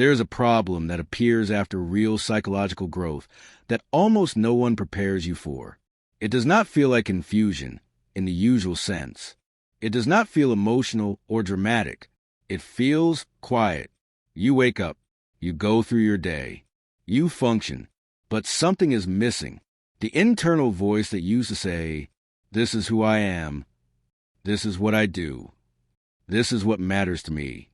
There is a problem that appears after real psychological growth that almost no one prepares you for. It does not feel like confusion in the usual sense. It does not feel emotional or dramatic. It feels quiet. You wake up. You go through your day. You function. But something is missing. The internal voice that used to say, "This is who I am. This is what I do. This is what matters to me,"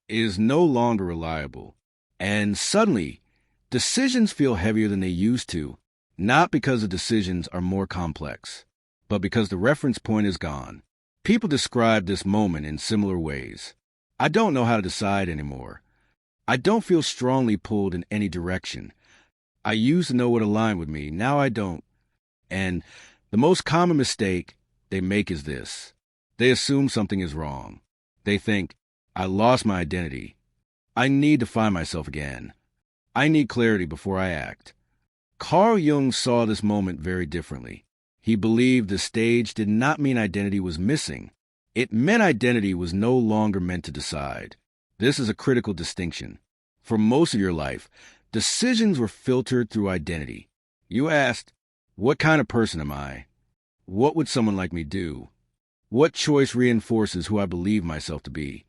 is no longer reliable. And suddenly, decisions feel heavier than they used to, not because the decisions are more complex, but because the reference point is gone. People describe this moment in similar ways. I don't know how to decide anymore. I don't feel strongly pulled in any direction. I used to know what aligned with me, now I don't. And the most common mistake they make is this. They assume something is wrong. They think, I lost my identity. I need to find myself again. I need clarity before I act. Carl Jung saw this moment very differently. He believed the stage did not mean identity was missing. It meant identity was no longer meant to decide. This is a critical distinction. For most of your life, decisions were filtered through identity. You asked, what kind of person am I? What would someone like me do? What choice reinforces who I believe myself to be?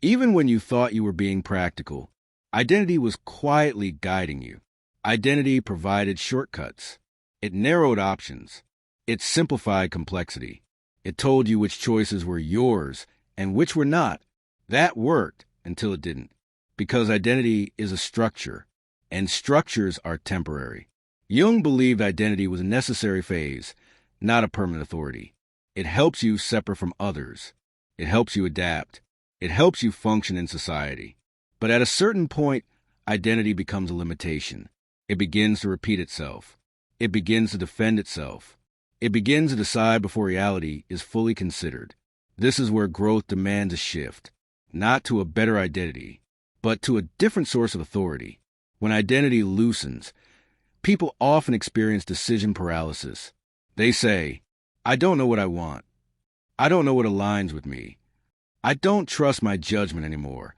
Even when you thought you were being practical, identity was quietly guiding you. Identity provided shortcuts. It narrowed options. It simplified complexity. It told you which choices were yours and which were not. That worked until it didn't. Because identity is a structure, and structures are temporary. Jung believed identity was a necessary phase, not a permanent authority. It helps you separate from others. It helps you adapt. It helps you function in society. But at a certain point, identity becomes a limitation. It begins to repeat itself. It begins to defend itself. It begins to decide before reality is fully considered. This is where growth demands a shift, not to a better identity, but to a different source of authority. When identity loosens, people often experience decision paralysis. They say, I don't know what I want. I don't know what aligns with me. I don't trust my judgment anymore.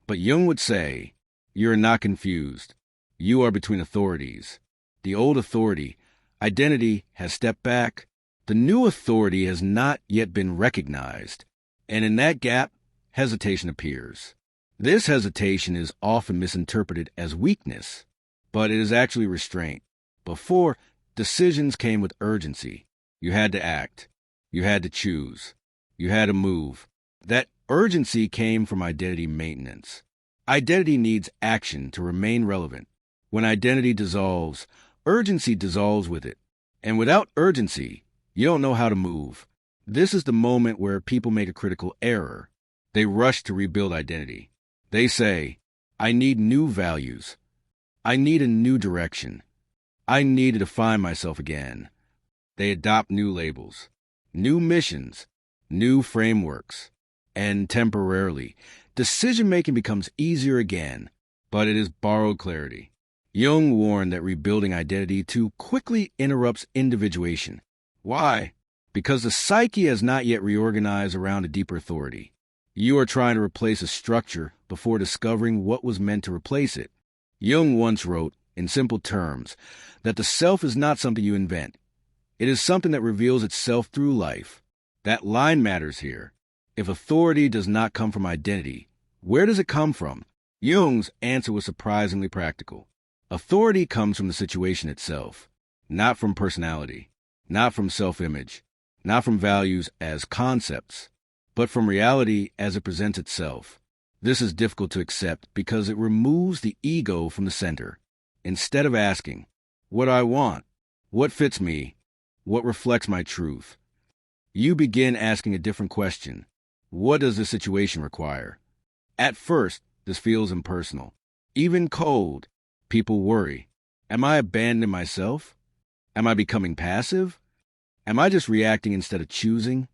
But Jung would say, you're not confused. You are between authorities. The old authority, identity, has stepped back. The new authority has not yet been recognized. And in that gap, hesitation appears. This hesitation is often misinterpreted as weakness, but it is actually restraint. Before, decisions came with urgency. You had to act. You had to choose. You had to move. That urgency came from identity maintenance. Identity needs action to remain relevant. When identity dissolves, urgency dissolves with it. And without urgency, you don't know how to move. This is the moment where people make a critical error. They rush to rebuild identity. They say, I need new values. I need a new direction. I need to define myself again. They adopt new labels, new missions, new frameworks. And temporarily, decision-making becomes easier again, but it is borrowed clarity. Jung warned that rebuilding identity too quickly interrupts individuation. Why? Because the psyche has not yet reorganized around a deeper authority. You are trying to replace a structure before discovering what was meant to replace it. Jung once wrote, in simple terms, that the self is not something you invent. It is something that reveals itself through life. That line matters here. If authority does not come from identity, where does it come from? Jung's answer was surprisingly practical. Authority comes from the situation itself, not from personality, not from self-image, not from values as concepts, but from reality as it presents itself. This is difficult to accept because it removes the ego from the center. Instead of asking, what do I want? What fits me? What reflects my truth? You begin asking a different question. What does the situation require? At first, this feels impersonal, even cold. People worry. Am I abandoning myself? Am I becoming passive? Am I just reacting instead of choosing?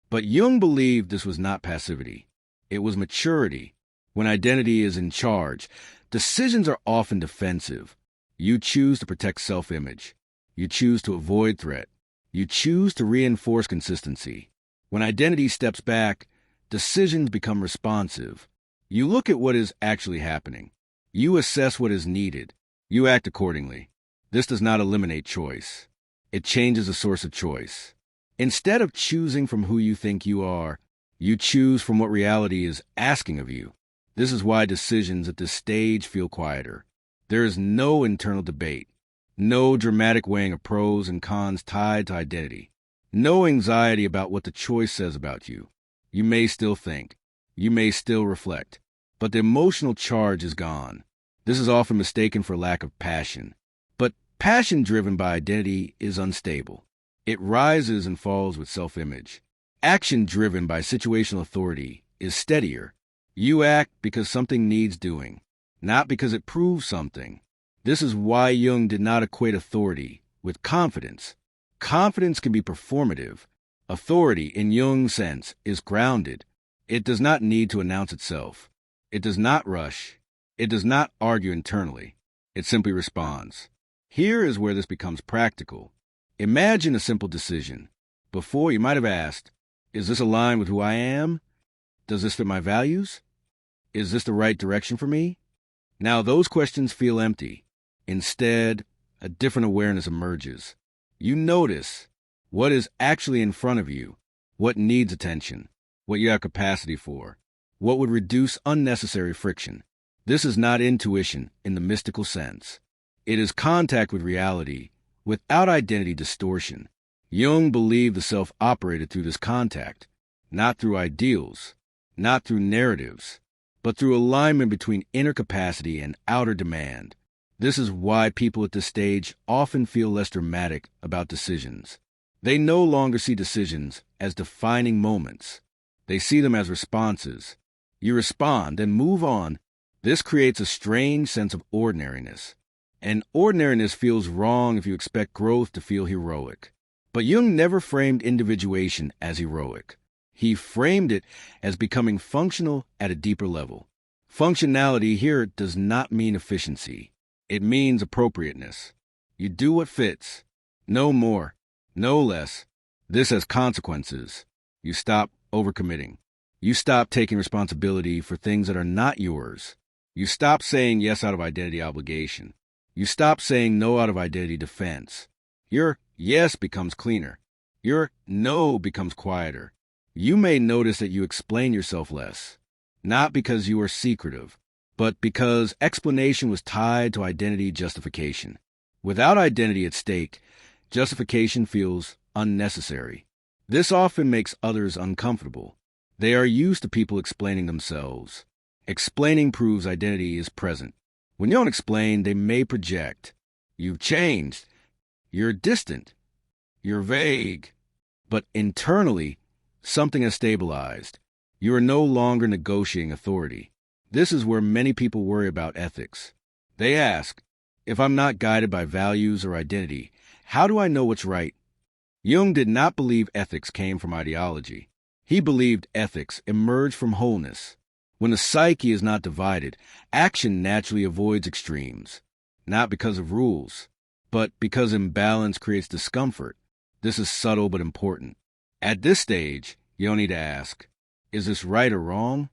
But Jung believed this was not passivity. It was maturity. When identity is in charge, decisions are often defensive. You choose to protect self-image. You choose to avoid threat. You choose to reinforce consistency. When identity steps back, decisions become responsive. You look at what is actually happening. You assess what is needed. You act accordingly. This does not eliminate choice. It changes the source of choice. Instead of choosing from who you think you are, you choose from what reality is asking of you. This is why decisions at this stage feel quieter. There is no internal debate, no dramatic weighing of pros and cons tied to identity, no anxiety about what the choice says about you. You may still think, you may still reflect, but the emotional charge is gone. This is often mistaken for lack of passion. But passion driven by identity is unstable. It rises and falls with self-image. Action driven by situational authority is steadier. You act because something needs doing, not because it proves something. This is why Jung did not equate authority with confidence. Confidence can be performative. Authority, in Jung's sense, is grounded. It does not need to announce itself. It does not rush. It does not argue internally. It simply responds. Here is where this becomes practical. Imagine a simple decision. Before, you might have asked, is this aligned with who I am? Does this fit my values? Is this the right direction for me? Now those questions feel empty. Instead, a different awareness emerges. You notice what is actually in front of you, what needs attention, what you have capacity for, what would reduce unnecessary friction. This is not intuition in the mystical sense. It is contact with reality without identity distortion. Jung believed the self operated through this contact, not through ideals, not through narratives, but through alignment between inner capacity and outer demand. This is why people at this stage often feel less dramatic about decisions. They no longer see decisions as defining moments. They see them as responses. You respond and move on. This creates a strange sense of ordinariness. And ordinariness feels wrong if you expect growth to feel heroic. But Jung never framed individuation as heroic. He framed it as becoming functional at a deeper level. Functionality here does not mean efficiency. It means appropriateness. You do what fits. No more. No less. This has consequences. You stop overcommitting. You stop taking responsibility for things that are not yours. You stop saying yes out of identity obligation. You stop saying no out of identity defense. Your yes becomes cleaner. Your no becomes quieter. You may notice that you explain yourself less, not because you are secretive, but because explanation was tied to identity justification. Without identity at stake, justification feels unnecessary. This often makes others uncomfortable. They are used to people explaining themselves. Explaining proves identity is present. When you don't explain, they may project. You've changed. You're distant. You're vague. But internally, something has stabilized. You are no longer negotiating authority. This is where many people worry about ethics. They ask, if I'm not guided by values or identity, how do I know what's right? Jung did not believe ethics came from ideology. He believed ethics emerged from wholeness. When the psyche is not divided, action naturally avoids extremes, not because of rules, but because imbalance creates discomfort. This is subtle but important. At this stage, you don't need to ask, is this right or wrong?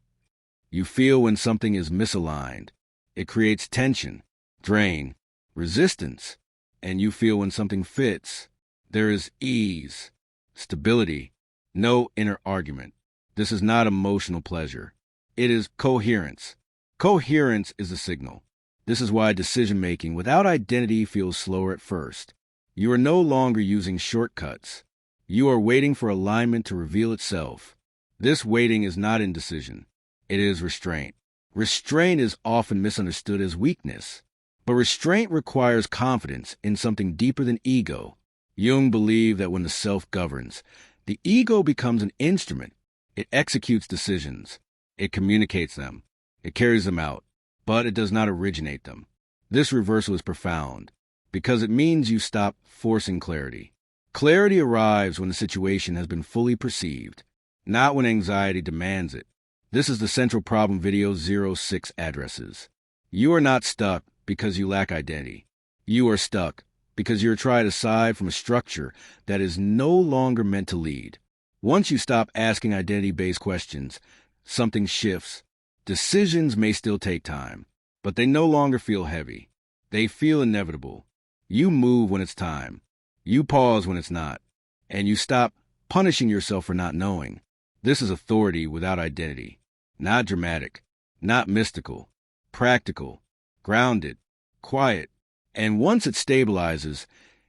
You feel when something is misaligned. It creates tension, drain, resistance, and you feel when something fits. There is ease, stability, no inner argument. This is not emotional pleasure. It is coherence. Coherence is a signal. This is why decision-making without identity feels slower at first. You are no longer using shortcuts. You are waiting for alignment to reveal itself. This waiting is not indecision. It is restraint. Restraint is often misunderstood as weakness, but restraint requires confidence in something deeper than ego. Jung believed that when the self governs, the ego becomes an instrument. It executes decisions. It communicates them. It carries them out, but it does not originate them. This reversal is profound because it means you stop forcing clarity. Clarity arrives when the situation has been fully perceived, not when anxiety demands it. This is the central problem video 06 addresses. You are not stuck because you lack identity. You are stuck because you're trying to decide from a structure that is no longer meant to lead. Once you stop asking identity-based questions, something shifts. Decisions may still take time, but they no longer feel heavy. They feel inevitable. You move when it's time. You pause when it's not. And you stop punishing yourself for not knowing. This is authority without identity. Not dramatic, not mystical, practical, grounded, quiet. And once it stabilizes,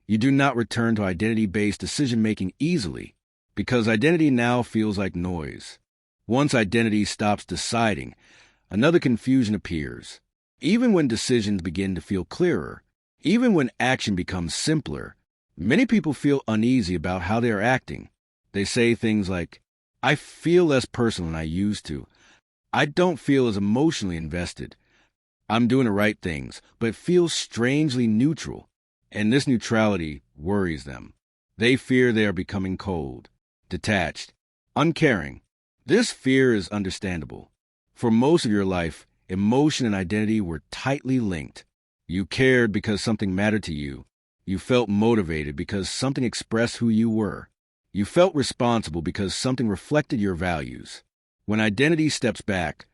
you do not return to identity-based decision-making easily, because identity now feels like noise. Once identity stops deciding, another confusion appears. Even when decisions begin to feel clearer, even when action becomes simpler, many people feel uneasy about how they are acting. They say things like, I feel less personal than I used to. I don't feel as emotionally invested. I'm doing the right things, but it feels strangely neutral. And this neutrality worries them. They fear they are becoming cold, detached, uncaring. This fear is understandable. For most of your life, emotion and identity were tightly linked. You cared because something mattered to you. You felt motivated because something expressed who you were. You felt responsible because something reflected your values. When identity steps back,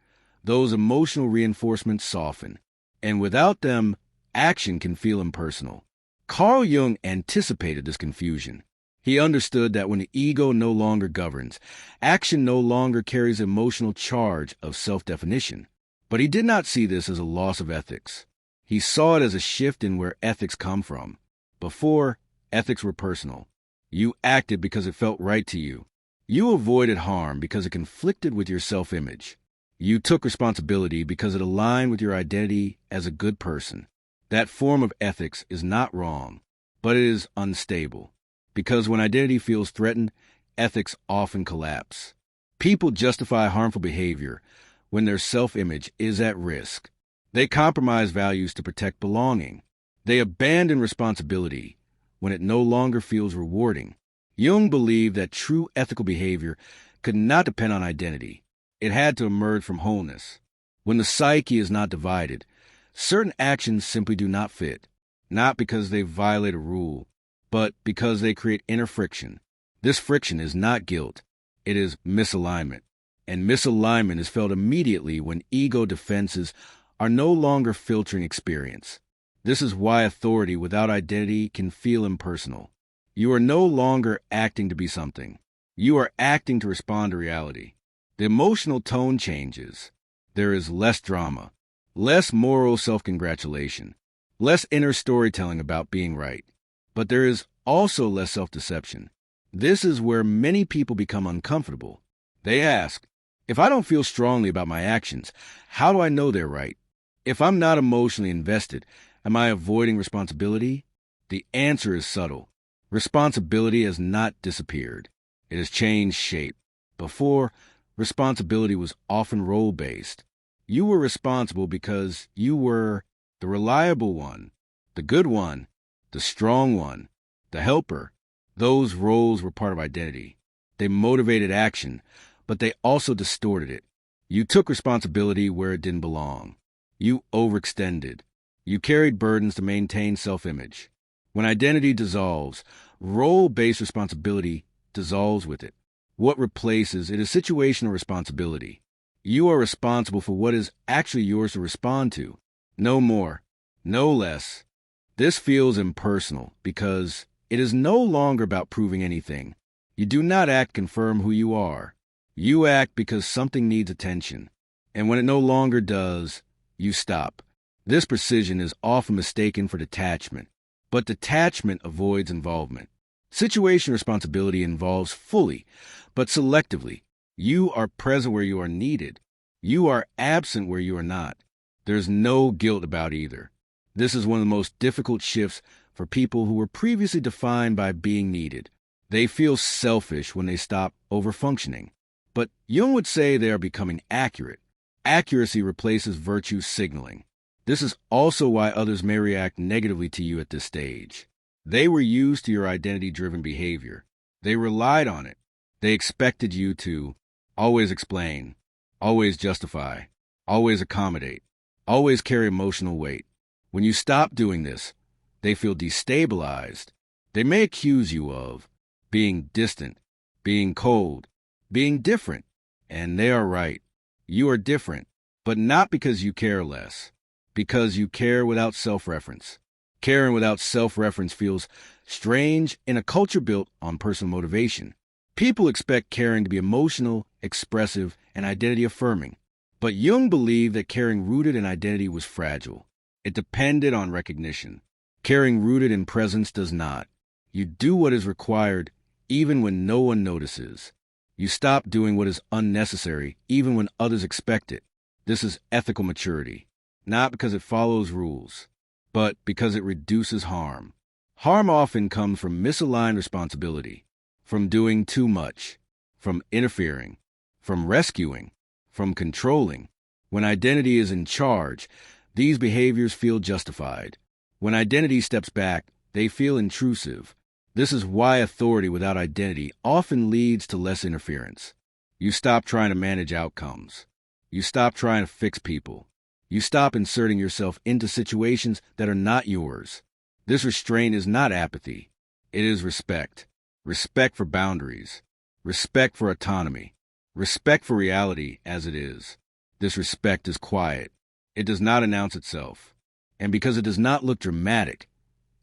those emotional reinforcements soften, and without them, action can feel impersonal. Carl Jung anticipated this confusion. He understood that when the ego no longer governs, action no longer carries emotional charge of self-definition. But he did not see this as a loss of ethics. He saw it as a shift in where ethics come from. Before, ethics were personal. You acted because it felt right to you. You avoided harm because it conflicted with your self-image. You took responsibility because it aligned with your identity as a good person. That form of ethics is not wrong, but it is unstable. Because when identity feels threatened, ethics often collapse. People justify harmful behavior when their self-image is at risk. They compromise values to protect belonging. They abandon responsibility when it no longer feels rewarding. Jung believed that true ethical behavior could not depend on identity. It had to emerge from wholeness. When the psyche is not divided, certain actions simply do not fit, not because they violate a rule, but because they create inner friction. This friction is not guilt. It is misalignment. And misalignment is felt immediately when ego defenses are no longer filtering experience. This is why authority without identity can feel impersonal. You are no longer acting to be something. You are acting to respond to reality. The emotional tone changes. There is less drama, less moral self-congratulation, less inner storytelling about being right. But there is also less self-deception. This is where many people become uncomfortable. They ask, if I don't feel strongly about my actions, how do I know they're right? If I'm not emotionally invested, am I avoiding responsibility? The answer is subtle. Responsibility has not disappeared. It has changed shape. Before, responsibility was often role-based. You were responsible because you were the reliable one, the good one, the strong one, the helper. Those roles were part of identity. They motivated action, but they also distorted it. You took responsibility where it didn't belong. You overextended. You carried burdens to maintain self-image. When identity dissolves, role-based responsibility dissolves with it. What replaces it is situational responsibility. You are responsible for what is actually yours to respond to. No more, no less. This feels impersonal because it is no longer about proving anything. You do not act to confirm who you are. You act because something needs attention. And when it no longer does, you stop. This precision is often mistaken for detachment, but detachment avoids involvement. Situation responsibility involves fully, but selectively. You are present where you are needed. You are absent where you are not. There's no guilt about either. This is one of the most difficult shifts for people who were previously defined by being needed. They feel selfish when they stop overfunctioning. But Jung would say they are becoming accurate. Accuracy replaces virtue signaling. This is also why others may react negatively to you at this stage. They were used to your identity-driven behavior. They relied on it. They expected you to always explain, always justify, always accommodate, always carry emotional weight. When you stop doing this, they feel destabilized. They may accuse you of being distant, being cold, being different. And they are right. You are different. but not because you care less, because you care without self-reference. Caring without self-reference feels strange in a culture built on personal motivation. People expect caring to be emotional, expressive, and identity-affirming. But Jung believed that caring rooted in identity was fragile. It depended on recognition. Caring rooted in presence does not. You do what is required, even when no one notices. You stop doing what is unnecessary, even when others expect it. This is ethical maturity, not because it follows rules, but because it reduces harm. Harm often comes from misaligned responsibility, from doing too much, from interfering, from rescuing, from controlling. When identity is in charge, these behaviors feel justified. When identity steps back, they feel intrusive. This is why authority without identity often leads to less interference. You stop trying to manage outcomes. You stop trying to fix people. You stop inserting yourself into situations that are not yours. This restraint is not apathy. It is respect. Respect for boundaries. Respect for autonomy. Respect for reality as it is. This respect is quiet. It does not announce itself. And because it does not look dramatic,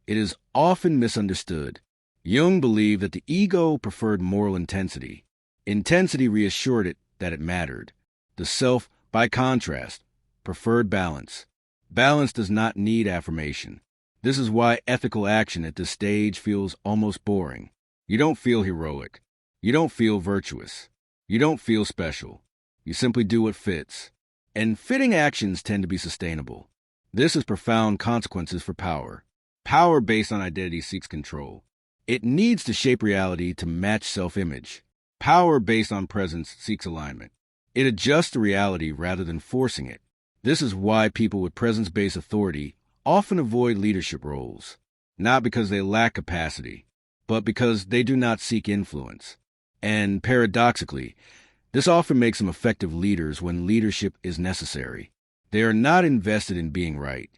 it is often misunderstood. Jung believed that the ego preferred moral intensity. Intensity reassured it that it mattered. The self, by contrast, preferred balance. Balance does not need affirmation. This is why ethical action at this stage feels almost boring. You don't feel heroic. You don't feel virtuous. You don't feel special. You simply do what fits. And fitting actions tend to be sustainable. This has profound consequences for power. Power based on identity seeks control. It needs to shape reality to match self-image. Power based on presence seeks alignment. It adjusts to reality rather than forcing it. This is why people with presence-based authority often avoid leadership roles, not because they lack capacity, but because they do not seek influence. And paradoxically, this often makes them effective leaders when leadership is necessary. They are not invested in being right.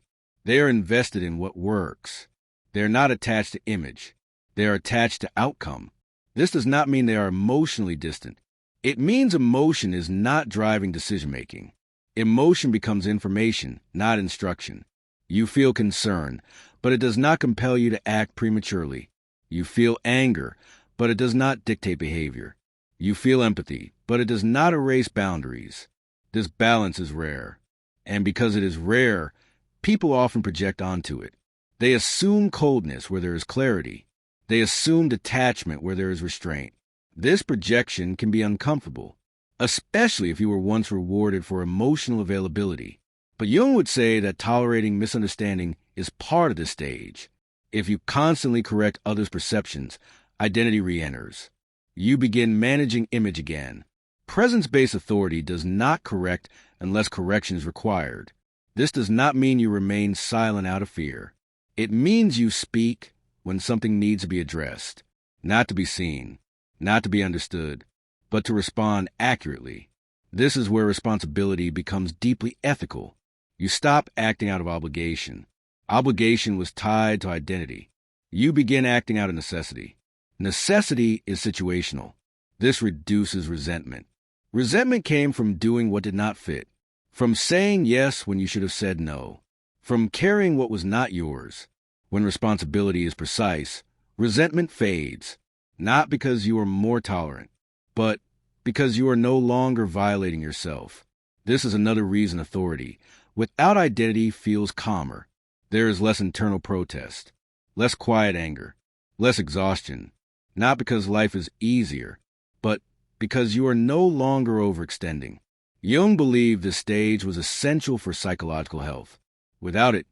They are invested in what works. They are not attached to image. They are attached to outcome. This does not mean they are emotionally distant. It means emotion is not driving decision-making. Emotion becomes information, not instruction. You feel concern, but it does not compel you to act prematurely. You feel anger, but it does not dictate behavior. You feel empathy, but it does not erase boundaries. This balance is rare. And because it is rare, people often project onto it. They assume coldness where there is clarity. They assume detachment where there is restraint. This projection can be uncomfortable, especially if you were once rewarded for emotional availability. But Jung would say that tolerating misunderstanding is part of this stage. If you constantly correct others' perceptions, identity re-enters. You begin managing image again. Presence-based authority does not correct unless correction is required. This does not mean you remain silent out of fear. It means you speak when something needs to be addressed, not to be seen, not to be understood, but to respond accurately. This is where responsibility becomes deeply ethical. You stop acting out of obligation. Obligation was tied to identity. You begin acting out of necessity. Necessity is situational. This reduces resentment. Resentment came from doing what did not fit, from saying yes when you should have said no, from carrying what was not yours. When responsibility is precise, resentment fades, not because you are more tolerant, but because you are no longer violating yourself. This is another reason authority, without identity, feels calmer. There is less internal protest, less quiet anger, less exhaustion, not because life is easier, but because you are no longer overextending. Jung believed this stage was essential for psychological health. Without it,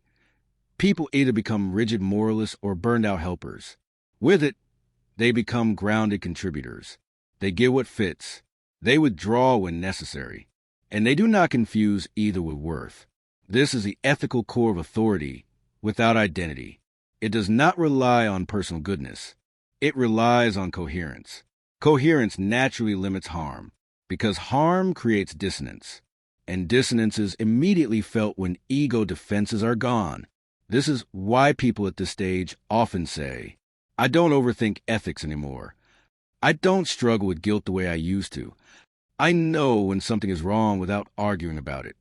people either become rigid moralists or burned-out helpers. With it, they become grounded contributors. They get what fits. They withdraw when necessary. And they do not confuse either with worth. This is the ethical core of authority without identity. It does not rely on personal goodness. It relies on coherence. Coherence naturally limits harm, because harm creates dissonance. And dissonance is immediately felt when ego defenses are gone. This is why people at this stage often say, I don't overthink ethics anymore. I don't struggle with guilt the way I used to. I know when something is wrong without arguing about it.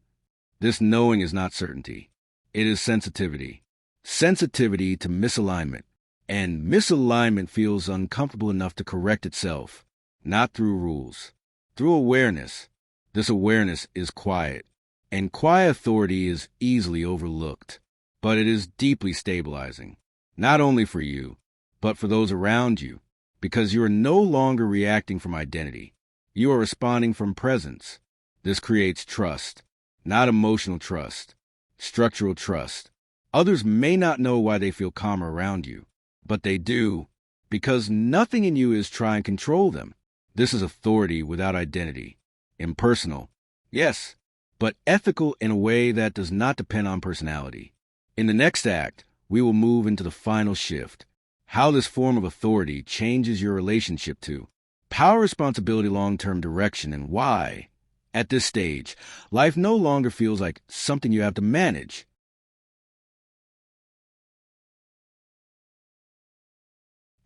This knowing is not certainty. It is sensitivity. Sensitivity to misalignment. And misalignment feels uncomfortable enough to correct itself, not through rules, through awareness. This awareness is quiet, and quiet authority is easily overlooked, but it is deeply stabilizing, not only for you, but for those around you, because you are no longer reacting from identity. You are responding from presence. This creates trust, not emotional trust, structural trust. Others may not know why they feel calmer around you, but they do, because nothing in you is trying to control them. This is authority without identity. Impersonal, yes, but ethical in a way that does not depend on personality. In the next act, we will move into the final shift, how this form of authority changes your relationship to power, responsibility, long-term direction, and why, at this stage, life no longer feels like something you have to manage.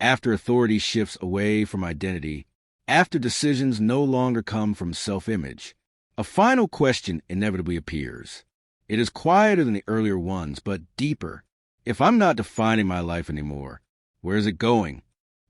After authority shifts away from identity, after decisions no longer come from self-image, a final question inevitably appears. It is quieter than the earlier ones, but deeper. If I'm not defining my life anymore, where is it going?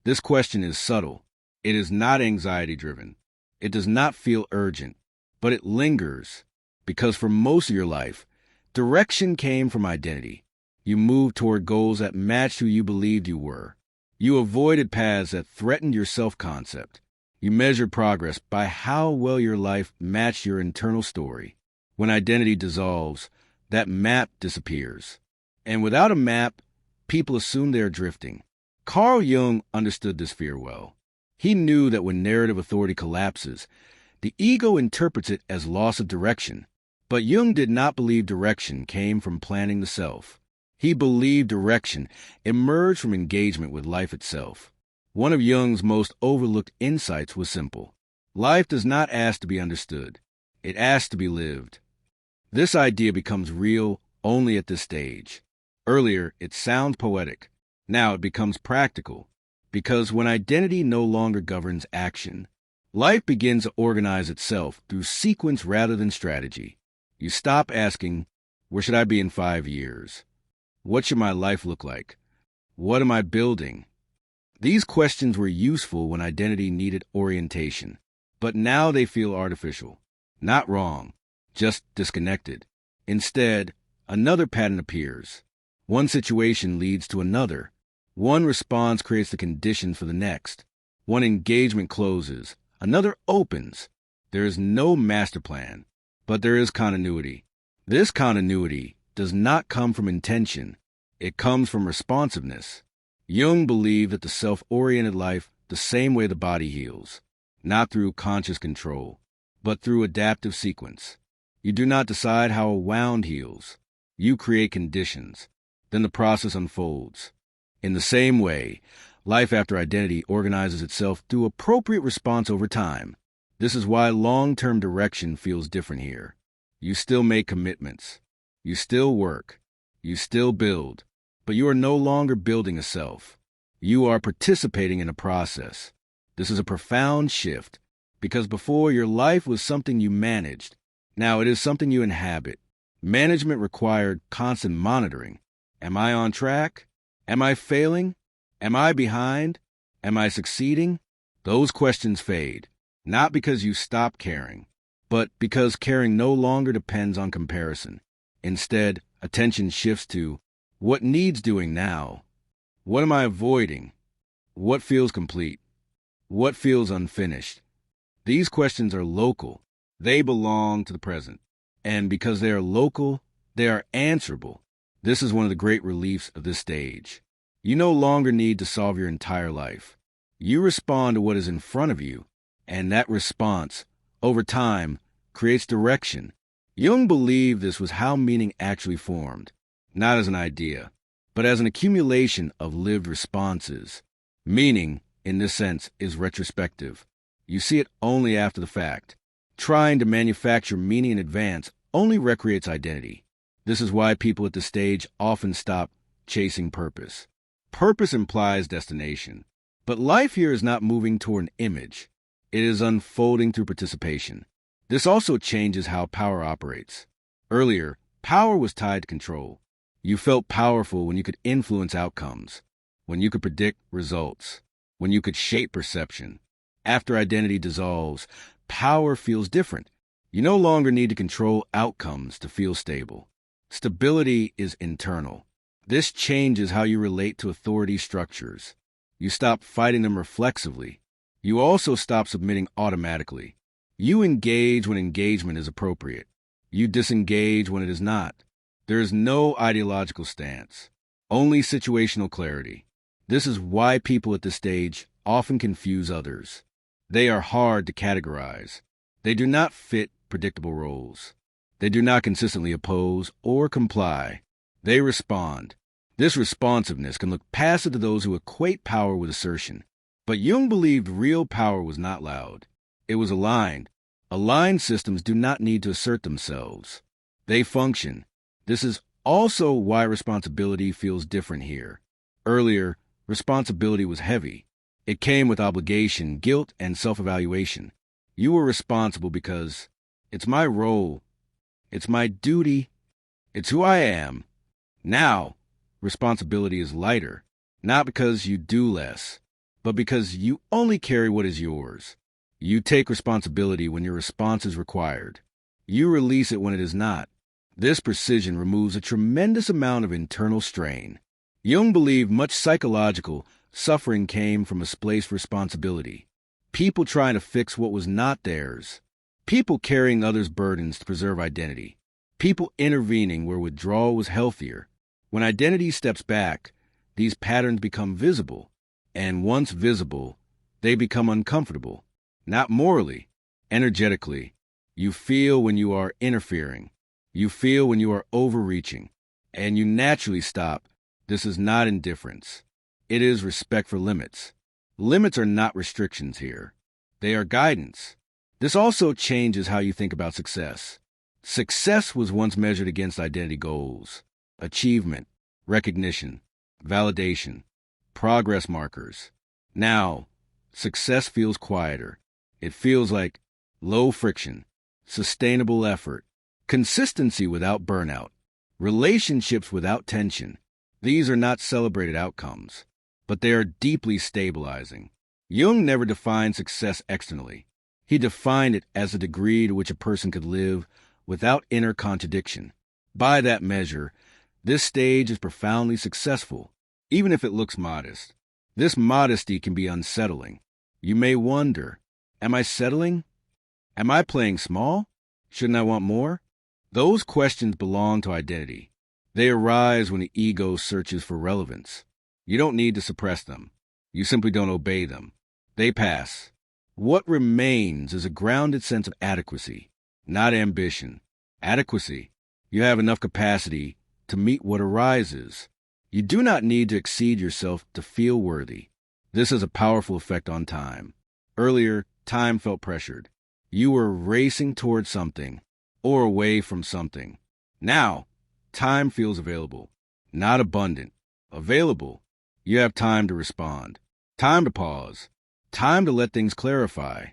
This question is subtle. It is not anxiety-driven. It does not feel urgent, but it lingers, because for most of your life, direction came from identity. You moved toward goals that matched who you believed you were. You avoided paths that threatened your self-concept. You measured progress by how well your life matched your internal story. When identity dissolves, that map disappears. And without a map, people assume they are drifting. Carl Jung understood this fear well. He knew that when narrative authority collapses, the ego interprets it as loss of direction. But Jung did not believe direction came from planning the self. He believed direction emerged from engagement with life itself. One of Jung's most overlooked insights was simple. Life does not ask to be understood. It asks to be lived. This idea becomes real only at this stage. Earlier, it sounds poetic. Now it becomes practical. Because when identity no longer governs action, life begins to organize itself through sequence rather than strategy. You stop asking, where should I be in 5 years? What should my life look like? What am I building? These questions were useful when identity needed orientation, but now they feel artificial. Not wrong, just disconnected. Instead, another pattern appears. One situation leads to another. One response creates the conditions for the next. One engagement closes, another opens. There is no master plan, but there is continuity. This continuity does not come from intention. It comes from responsiveness. Jung believed that the self-oriented life the same way the body heals, not through conscious control, but through adaptive sequence. You do not decide how a wound heals. You create conditions. Then the process unfolds. In the same way, life after identity organizes itself through appropriate response over time. This is why long-term direction feels different here. You still make commitments. You still work. You still build. But you are no longer building a self. You are participating in a process. This is a profound shift, because before your life was something you managed. Now it is something you inhabit. Management required constant monitoring. Am I on track? Am I failing? Am I behind? Am I succeeding? Those questions fade, not because you stop caring, but because caring no longer depends on comparison. Instead, attention shifts to what needs doing now. What am I avoiding? What feels complete? What feels unfinished? These questions are local. They belong to the present. And because they are local, they are answerable. This is one of the great reliefs of this stage. You no longer need to solve your entire life. You respond to what is in front of you, and that response, over time, creates direction. Jung believed this was how meaning actually formed, not as an idea, but as an accumulation of lived responses. Meaning, in this sense, is retrospective. You see it only after the fact. Trying to manufacture meaning in advance only recreates identity. This is why people at this stage often stop chasing purpose. Purpose implies destination. But life here is not moving toward an image. It is unfolding through participation. This also changes how power operates. Earlier, power was tied to control. You felt powerful when you could influence outcomes, when you could predict results, when you could shape perception. After identity dissolves, power feels different. You no longer need to control outcomes to feel stable. Stability is internal. This changes how you relate to authority structures. You stop fighting them reflexively. You also stop submitting automatically. You engage when engagement is appropriate. You disengage when it is not. There is no ideological stance, only situational clarity. This is why people at this stage often confuse others. They are hard to categorize. They do not fit predictable roles. They do not consistently oppose or comply. They respond. This responsiveness can look passive to those who equate power with assertion. But Jung believed real power was not loud. It was aligned. Aligned systems do not need to assert themselves. They function. This is also why responsibility feels different here. Earlier, responsibility was heavy. It came with obligation, guilt, and self-evaluation. You were responsible because it's my role, it's my duty, it's who I am. Now, responsibility is lighter, not because you do less, but because you only carry what is yours. You take responsibility when your response is required. You release it when it is not. This precision removes a tremendous amount of internal strain. Jung believed much psychological suffering came from misplaced responsibility. People trying to fix what was not theirs. People carrying others' burdens to preserve identity. People intervening where withdrawal was healthier. When identity steps back, these patterns become visible. And once visible, they become uncomfortable. Not morally, energetically. You feel when you are interfering. You feel when you are overreaching. And you naturally stop. This is not indifference. It is respect for limits. Limits are not restrictions here. They are guidance. This also changes how you think about success. Success was once measured against identity goals, achievement, recognition, validation, progress markers. Now, success feels quieter. It feels like low friction, sustainable effort, consistency without burnout, relationships without tension. These are not celebrated outcomes, but they are deeply stabilizing. Jung never defined success externally. He defined it as the degree to which a person could live without inner contradiction. By that measure, this stage is profoundly successful, even if it looks modest. This modesty can be unsettling. You may wonder, am I settling? Am I playing small? Shouldn't I want more? Those questions belong to identity. They arise when the ego searches for relevance. You don't need to suppress them. You simply don't obey them. They pass. What remains is a grounded sense of adequacy, not ambition. Adequacy. You have enough capacity to meet what arises. You do not need to exceed yourself to feel worthy. This has a powerful effect on time. Earlier, time felt pressured. You were racing towards something or away from something. Now, time feels available, not abundant. Available. You have time to respond, time to pause, time to let things clarify.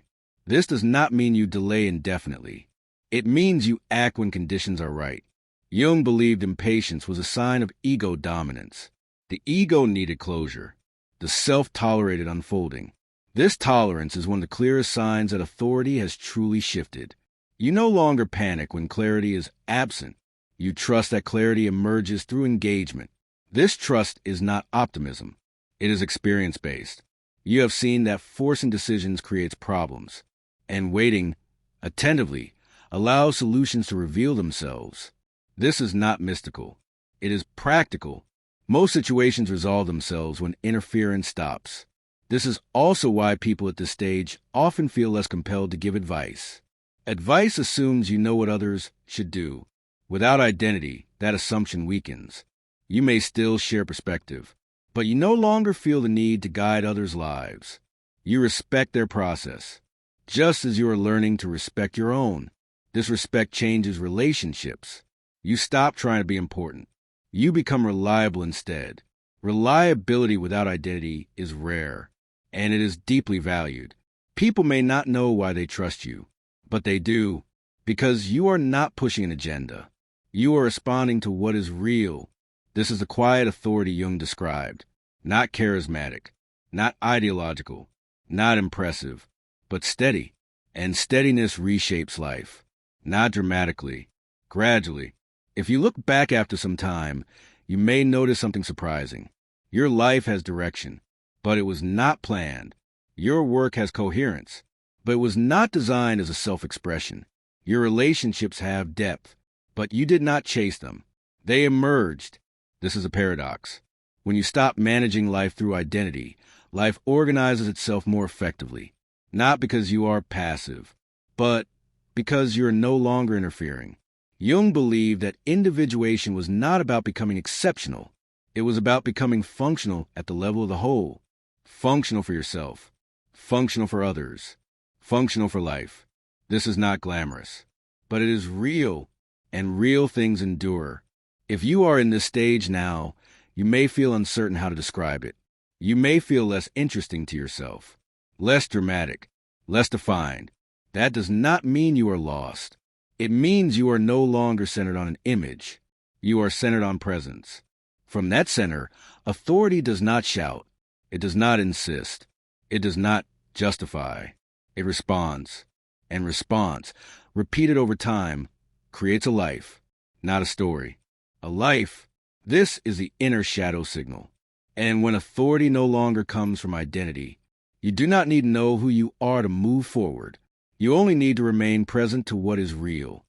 This does not mean you delay indefinitely. It means you act when conditions are right. Jung believed impatience was a sign of ego dominance. The ego needed closure. The self tolerated unfolding. This tolerance is one of the clearest signs that authority has truly shifted. You no longer panic when clarity is absent. You trust that clarity emerges through engagement. This trust is not optimism. It is experience-based. You have seen that forcing decisions creates problems, and waiting attentively allows solutions to reveal themselves. This is not mystical. It is practical. Most situations resolve themselves when interference stops. This is also why people at this stage often feel less compelled to give advice. Advice assumes you know what others should do. Without identity, that assumption weakens. You may still share perspective, but you no longer feel the need to guide others' lives. You respect their process, just as you are learning to respect your own. This respect changes relationships. You stop trying to be important. You become reliable instead. Reliability without identity is rare, and it is deeply valued. People may not know why they trust you, but they do, because you are not pushing an agenda. You are responding to what is real. This is the quiet authority Jung described. Not charismatic, not ideological, not impressive, but steady. And steadiness reshapes life. Not dramatically, gradually. If you look back after some time, you may notice something surprising. Your life has direction, but it was not planned. Your work has coherence, but it was not designed as a self-expression. Your relationships have depth, but you did not chase them. They emerged. This is a paradox. When you stop managing life through identity, life organizes itself more effectively. Not because you are passive, but because you're no longer interfering. Jung believed that individuation was not about becoming exceptional. It was about becoming functional at the level of the whole. Functional for yourself. Functional for others. Functional for life. This is not glamorous, but it is real, and real things endure. If you are in this stage now, you may feel uncertain how to describe it. You may feel less interesting to yourself, less dramatic, less defined. That does not mean you are lost. It means you are no longer centered on an image. You are centered on presence. From that center, authority does not shout. It does not insist. It does not justify. It responds. And response, repeated over time, creates a life, not a story. A life, this is the inner shadow signal. And when authority no longer comes from identity, you do not need to know who you are to move forward. You only need to remain present to what is real.